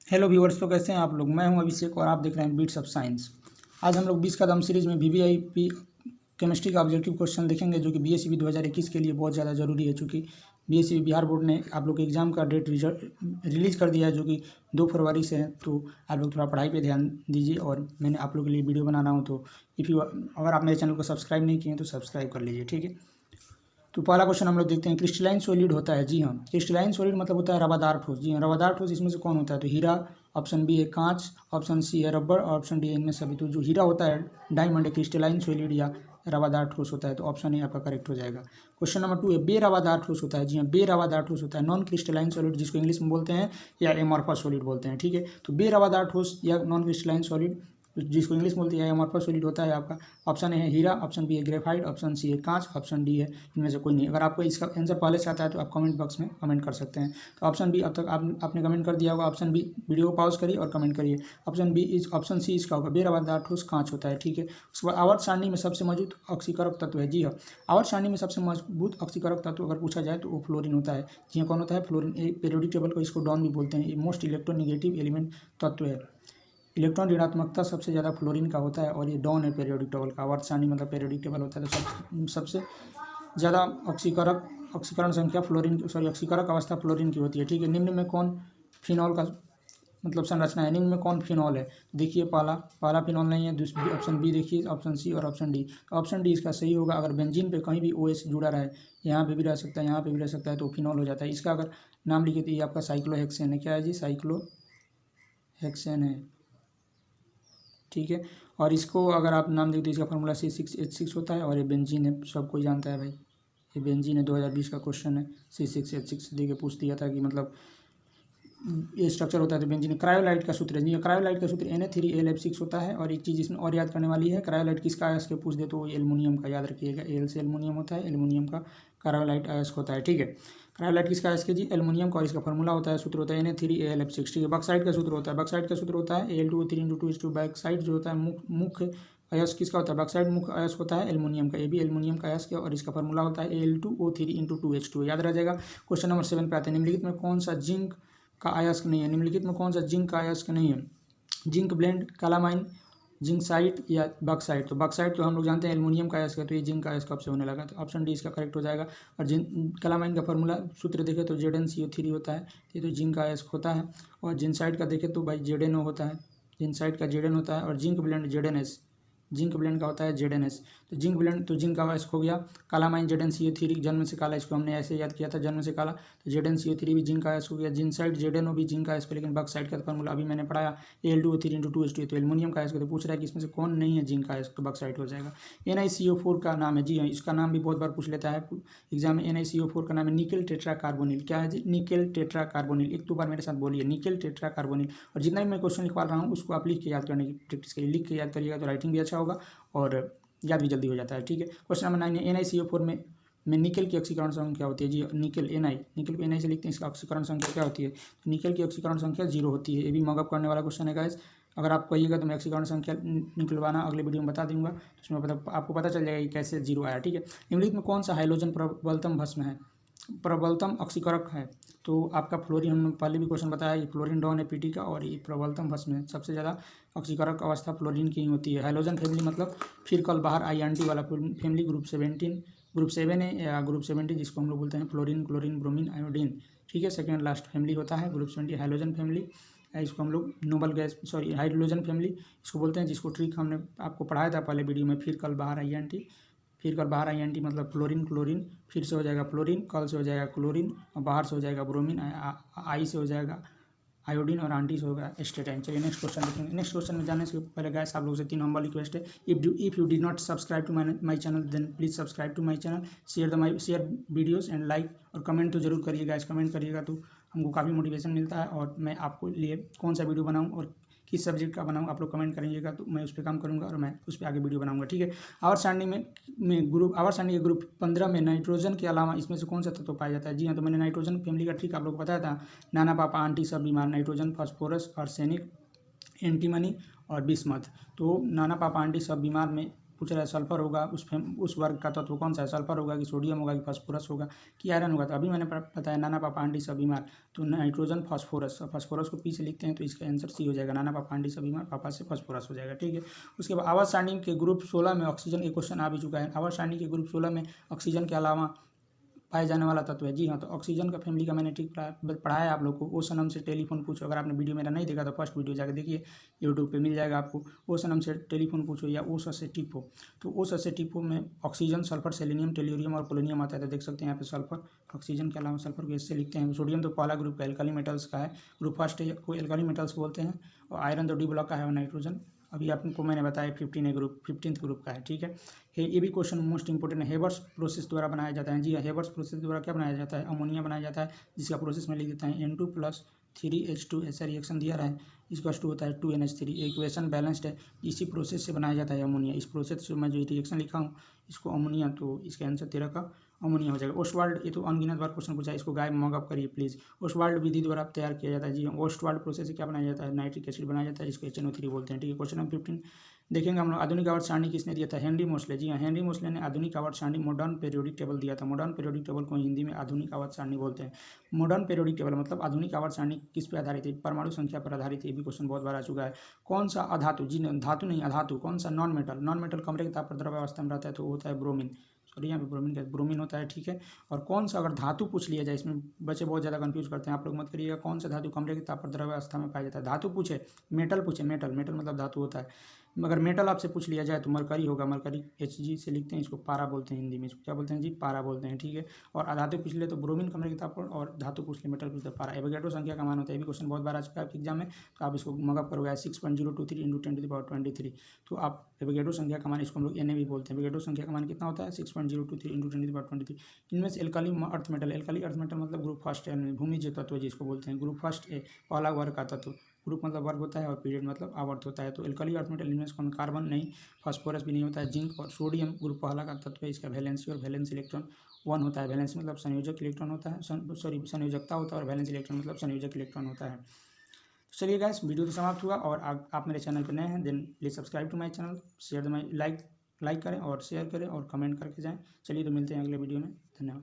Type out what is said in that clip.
Hello viewers, तो कैसे हैं आप लोग। मैं हूं अभिषेक और आप देख रहे हैं बीट्स ऑफ साइंस। आज हम लोग 20 कदम सीरीज में वीवीआईपी केमिस्ट्री का ऑब्जेक्टिव क्वेश्चन देखेंगे, जो कि बीएसईबी 2021 के लिए बहुत ज़्यादा ज़रूरी है। चूँकि बीएसईबी बिहार बोर्ड ने आप लोग के एग्ज़ाम का डेट रिलीज़ कर दिया है, जो कि 2 फरवरी से है। तो आप लोग थोड़ा पढ़ाई पे ध्यान दीजिए। और मैंने आप लोग के लिए वीडियो बना रहा हूँ, तो अगर आप मेरे चैनल को सब्सक्राइब नहीं किए हैं तो सब्सक्राइब कर लीजिए, ठीक है। तो पहला क्वेश्चन हम लोग देखते हैं, क्रिस्टलाइन सॉलिड होता है। जी हाँ, क्रिस्टलाइन सॉलिड मतलब होता है रवादार ठोस। जी हाँ, रवादार ठोस इसमें से कौन होता है? तो हीरा, ऑप्शन बी है कांच, ऑप्शन सी है रबर, और ऑप्शन डी है इनमें सभी। तो जो हीरा होता है डायमंड क्रिस्टलाइन सॉलिड या रवादार ठोस होता है। तो ऑप्शन ए आपका करेक्ट हो जाएगा। क्वेश्चन नंबर 2 है, बेरवादार ठोस होता है। जी हाँ, बेरवादार ठोस होता है नॉन क्रिस्टलाइन सॉलिड, जिसको इंग्लिश में बोलते हैं या एमॉर्फस सॉलिड बोलते हैं, ठीक है। तो बेरवादार ठोस या नॉन क्रिस्टलाइन सॉलिड, जिसको इंग्लिश में बोलते हैं एमॉर्फस सॉलिड होता है आपका। ऑप्शन ए है हीरा, ऑप्शन बी है ग्रेफाइट, ऑप्शन सी है कांच, ऑप्शन डी है इनमें से कोई नहीं। अगर आपको इसका आंसर पहले से आता है तो आप कमेंट बॉक्स में कमेंट कर सकते हैं। तो ऑप्शन बी, अब तक आपने कमेंट कर दिया होगा ऑप्शन बी। वीडियो को पॉज करिए और कमेंट करिए। ऑप्शन सी इसका होगा, बेरवादार ठोस कांच होता है, ठीक है। उसके बाद आवर्त सारणी में सबसे मजबूत ऑक्सीकरक तत्व है। जी हाँ, आवर्त सारणी में सबसे मजबूत ऑक्सीकरक तत्व अगर पूछा जाए तो वो फ्लोरीन होता है। जी हाँ, कौन होता है? फ्लोरीन। पीरियोडिक टेबल को इसको डॉन भी बोलते हैं। ये मोस्ट इलेक्ट्रोनिगेटिव एलिमेंट तत्व है। इलेक्ट्रॉन ऋणात्मकता सबसे ज़्यादा फ्लोरीन का होता है, और ये डॉन है पीरियोडिक टेबल का। आवर्त सारणी मतलब पीरियोडिक टेबल होता है, तो सबसे ज़्यादा ऑक्सीकरण संख्या ऑक्सीकरक अवस्था फ्लोरीन की होती है, ठीक है। निम्न में कौन फिनॉल का मतलब संरचना है? निम्न में कौन फिनॉल है? देखिए, पहला फिनॉल नहीं है। दूसरी ऑप्शन बी देखिए, ऑप्शन सी और ऑप्शन डी। तो ऑप्शन डी इसका सही होगा। अगर बेंजीन पे कहीं भी OH जुड़ा रहे, यहाँ पे भी रह सकता है, यहाँ पे भी रह सकता है, तो फिनॉल हो जाता है। इसका अगर नाम लिखे तो ये आपका साइक्लोहेक्सेन है। क्या है जी? साइक्लोहेक्सेन है, ठीक है। और इसको अगर आप नाम दें तो इसका फार्मूला C6H6 होता है, और ये बेंजीन है, सब कोई जानता है भाई, ये बेंजीन है। 2020 का क्वेश्चन है, C6H6 दे के पूछ दिया था कि मतलब ये स्ट्रक्चर होता है तो बेंजीन। क्रायोलाइट का सूत्र है जी, क्रायोलाइट का सूत्र Na3AlF6 होता है। और एक चीज़ इसमें और याद करने वाली है, क्रायोलाइट किसका अयस्क के पूछ दे तो एल्युमिनियम का याद रखिएगा। Al से एल्युमिनियम होता है, एल्युमिनियम का क्रायोलाइट अयस्क होता है, ठीक है। क्रायोलाइट किसका अयस्क है जी? एल्युमिनियम का। और इसका फार्मूला होता है, सूत्र होता है Na3AlF6, ठीक है। बॉक्साइट का सूत्र होता है, बॉक्साइट का सूत्र होता है Al2O3 × 2 बॉक्साइट जो होता है मुख्य अयस्क किसका होता है? बॉक्साइट मुख्य अयस्क होता है एल्युमिनियम का। ये भी एल्युमिनियम का अयस्क है, और इसका फार्मूला होता है Al2O3 × 2H2, याद रह जाएगा। क्वेश्चन नंबर 7 पे आते हैं, निम्नलिखित में कौन सा जिंक का अयस्क नहीं है? निम्नलिखित में कौन सा जिंक का अयस्क नहीं है? जिंक ब्लेंड, कालामाइन, जिंकसाइट या बॉक्साइट। तो बॉक्साइट तो हम लोग जानते हैं एल्युमिनियम का अयस्क है, तो ये जिंक का अयस्क कब से होने लगा? तो ऑप्शन डी इसका करेक्ट हो जाएगा। और जिंक कालामाइन का फार्मूला सूत्र देखें तो ZnCO3 होता है, ये तो जिंक का अयस्क होता है। और जिंकसाइट का देखें तो भाई ZnO होता है, जिंकसाइट का Zn होता है। और zinc blende ZnS, zinc blende का होता है ZnS। तो जिंक ब्लेंड तो जिंक का अयस्क हो गया। कालामाइन ZnCO3, जन्म से काला, इसको हमने ऐसे याद किया था, जन्म से काला। तो ZnCO3 भी जिंक का अयस्क हो गया। जिंकसाइट ZnO भी जिंक का अयस्क है, लेकिन बॉक्साइट का फार्मूला अभी मैंने पढ़ाया Al2O3 × 2H2, तो एल्युमिनियम का अयस्क। तो पूछ रहा है कि इसमें से कौन नहीं है जिंक का अयस्क, तो बॉक्साइट हो जाएगा। NiCO4 का नाम है। जी हाँ, इसका नाम भी बहुत बार पूछ लेता है एग्जाम में। NiCO4 का नाम है निकेल टेट्रा कार्बोनिल। क्या है जी? Nickel tetra carbonyl. एक दो बार मेरे साथ बोलिए, निकेल टेट्रा कार्बोनिल। और जितना भी मैं क्वेश्चन लिखवा रहा हूँ उसको आप लिख के याद करने की प्रैक्टिस करिए। लिख के याद करिएगा तो राइटिंग भी अच्छा होगा और याद भी जल्दी हो जाता है, ठीक है। क्वेश्चन नंबर 9 है, NiCO4 में निकेल की ऑक्सीकरण संख्या क्या होती है? जी निकेल निकेल को Na से लिखते हैं, इसका ऑक्सीकरण संख्या क्या होती है? तो निकेल की ऑक्सीकरण संख्या 0 होती है। ये भी मॉकअप करने वाला क्वेश्चन है गाइस। अगर आप कहिएगा तो मैं ऑक्सीकरण संख्या निकलवाना अगले वीडियो में बता दूंगा, तो उसमें आपको पता चल जाएगा कि कैसे 0 आया, ठीक है। निम्नलिखित में कौन सा हाइड्रोजन प्रबलतम भस्म है, प्रबलतम ऑक्सीकरक है? तो आपका फ्लोरीन, हमने पहले भी क्वेश्चन बताया, ये फ्लोरीन डॉन है पीटी का, और ये प्रबलतम भस्म है। सबसे ज़्यादा ऑक्सीकरक अवस्था फ्लोरीन की ही होती है। हाइड्रोजन फैमिली मतलब फिर कल बाहर INT वाला फैमिली, ग्रुप 7 है या ग्रुप 70, जिसको हम लोग बोलते हैं फ्लोरीन, क्लोरीन, ब्रोमीन, आयोडीन, ठीक है। सेकेंड लास्ट फैमिली होता है ग्रुप 70 हाइड्रोजन फैमिली। इसको हम लोग नोबल गैस हाइड्रोजन फैमिली इसको बोलते हैं, जिसको ट्रिक हमने आपको पढ़ाया था पहले वीडियो में। फिर कल बाहर INT, फिर कल बाहर INT मतलब फ्लोरीन, क्लोरीन, फिर से हो जाएगा फ्लोरीन, कल से हो जाएगा क्लोरीन, और बाहर से हो जाएगा ब्रोमीन, आई से हो जाएगा आयोडीन, और आंटी से होगा एस्टेटाइन। चलिए नेक्स्ट क्वेश्चन देखेंगे। नेक्स्ट क्वेश्चन में जाने से पहले गाइस आप लोगों से 3 नंबर रिक्वेस्ट है। If you did not subscribe to my channel then please subscribe to my channel, share videos and like, और कमेंट तो जरूर करिएगा गाइस। कमेंट करिएगा तो हमको काफ़ी मोटिवेशन मिलता है, और मैं आपको लिए कौन सा वीडियो बनाऊँ और किस सब्जेक्ट का बनाऊँ, आप लोग कमेंट करिएगा तो मैं उस पर काम करूँगा और मैं उस पर आगे वीडियो बनाऊँगा, ठीक है। आवर्त सारणी आवर्त सारणी के ग्रुप 15 में नाइट्रोजन के अलावा इसमें से कौन सा तत्व पाया जाता है? जी हाँ, तो मैंने नाइट्रोजन फैमिली का ट्रिक आप लोग को बताया था। नाना पापा आंटी सब बीमार, नाइट्रोजन, फास्फोरस, आर्सेनिक, एंटीमनी और बिस्मथ। तो नाना पापा आंटी सब बीमार में पूछ रहा है सल्फर होगा उस वर्ग का तत्व कौन सा है, सल्फर होगा कि सोडियम होगा कि फास्फोरस होगा कि आयरन होगा। तो अभी मैंने बताया नाना पापा सब बीमार, तो नाइट्रोजन फास्फोरस, फास्फोरस को पी से लिखते हैं तो इसका आंसर सी हो जाएगा, नाना पापा सब बीमार, पापा से फास्फोरस हो जाएगा। ठीक है, उसके बाद आवर्त सारणी के ग्रुप 16 में ऑक्सीजन, एक क्वेश्चन आ भी चुका है, आवर्त सारणी के ग्रुप 16 में ऑक्सीजन के अलावा पाए जाने वाला तत्व है। जी हाँ, तो ऑक्सीजन का फैमिली का मैंने ठीक पढ़ाया आप लोग को। ओ सनम से टेलीफोन पूछो, अगर आपने वीडियो मेरा नहीं देखा तो फर्स्ट वीडियो जाकर देखिए, यूट्यूब पे मिल जाएगा आपको। ओ सनम से टेलीफोन पूछो या ओ से टिपो, तो ओ से टिपो में ऑक्सीजन, सल्फर, सेलेनियम, टेल्यूरियम और पोलोनियम आता है। तो देख सकते हैं यहाँ पे सल्फर, ऑक्सीजन के अलावा सल्फर को इससे लिखते हैं। सोडियम तो पहला ग्रुप का एल्काली मेटल्स का है, ग्रुप फर्स्ट को एल्काली मेटल्स बोलते हैं। और आयरन तो डी ब्लॉक का है, और नाइट्रोजन अभी आपको मैंने बताया 15 ग्रुप 15th ग्रुप का है। ठीक है, ये भी क्वेश्चन मोस्ट इंपोर्टेंट है। हेबर्स प्रोसेस द्वारा बनाया जाता है। जी हाँ, हेबर्स प्रोसेस द्वारा क्या बनाया जाता है, अमोनिया बनाया जाता है, जिसका प्रोसेस में लिख देता है N2+3H2 ऐसा रिएक्शन दिया रहा है, इसका टू होता है 2NH3। इक्वेशन बैलेंस्ड है, इसी प्रोसेस से बनाया जाता है अमोनिया। इस प्रोसेस से मैं जो रिएक्शन लिखा हूँ इसको अमोनिया, तो इसका आंसर 13 का अमोनिया हो जाएगा। ओस्टवाल्ड, ये तो अनगिनत बार क्वेश्चन पूछा है, इसको गायब मॉकअप करिए प्लीज़। ओस्टवाल्ड विधि द्वारा तैयार किया जाता है। जी हाँ, ओस्टवाल्ड प्रोसेस से क्या बनाया जाता है, नाइट्रिक एसिड बनाया जाता है, जिसको HNO3 बोलते हैं। ठीक है, क्वेश्चन नंबर 15 देखेंगे हम लोग। आधुनिक आवर्त सारणी किसने दिया था, हेनरी मोसले। जी हाँ, हेनरी मोसले ने आधुनिक आवर्त सारणी, मॉडर्न पीरियोडिक टेबल दिया था। मॉडर्न पीरियोडिक टेबल को हिंदी में आधुनिक आवर्त सारणी बोलते हैं। मॉडर्न पीरियोडिक टेबल मतलब आधुनिक आवर्त सारणी किस पे आधारित है, परमाणु संख्या पर आधारित है। ये भी क्वेश्चन बहुत बार आ चुका है। कौन सा अधातु, जी धातु नहीं अधातु, कौन सा नॉन मेटल, नॉन मेटल कमरे के ताप पर द्रव्य अवस्था में रहता है, तो वो होता है ब्रोमीन। सॉरी, यहाँ पे ब्रोमीन होता है। ठीक है, और कौन सा अगर धातु पूछ लिया जाए, इसमें बच्चे बहुत ज़्यादा कंफ्यूज करते हैं, आप लोग मत करिएगा। कौन सा धातु कमरे के ताप पर द्रव्य अवस्था में पाया जाता है, धातु पूछे, मेटल पूछे, मेटल मतलब धातु होता है। मगर मेटल आपसे पूछ लिया जाए तो मरकरी होगा, मरकरी Hg से लिखते हैं, इसको पारा बोलते हैं हिंदी में, इसको क्या बोलते हैं जी, पारा बोलते हैं। ठीक है, और अधातु पूछ ले तो ब्रोमीन कमरे के ताप पर, और धातु पूछ ले मेटल पूछ ले पारा। एवोगैड्रो संख्या का मान होता है, ये भी क्वेश्चन बहुत बार आ चुका है आपके एग्जाम में, तो आप इसको मगअप करोगे 6.023 × 10⁻23। तो आप एवोगैड्रो संख्या का मान, इसको हम लोग Na भी बोलते हैं। एवोगैड्रो संख्या का मान कितना होता है, 6.023 × 10⁻23। इनमें से alkali earth metal, alkali earth metal मतलब ग्रुप फर्स्ट है, भूमिज तत्व जिसको बोलते हैं, ग्रुप फर्स्ट ए पहला वर्ग का तत्व। ग्रुप मतलब वर्ग होता है और पीरियड मतलब आवर्त होता है। तो एल्काली अर्थ मेटल इनमें से कौन, कार्बन नहीं, फास्फोरस भी नहीं होता है, जिंक और सोडियम ग्रुप पहला का तत्व है। इसका वैलेंसी और वैलेंस इलेक्ट्रॉन 1 होता है। वैलेंसी मतलब संयोजक इलेक्ट्रॉन होता है, संयोजकता होता है, और वैलेंस इलेक्ट्रॉन मतलब संयोजक इलेक्ट्रॉन होता है। तो चलिए गाइस, वीडियो तो समाप्त हुआ, और आप मेरे चैनल पर नए हैं then please subscribe to my channel, share my like करें और शेयर करें और कमेंट करके जाएँ। चलिए, तो मिलते हैं अगले वीडियो में, धन्यवाद।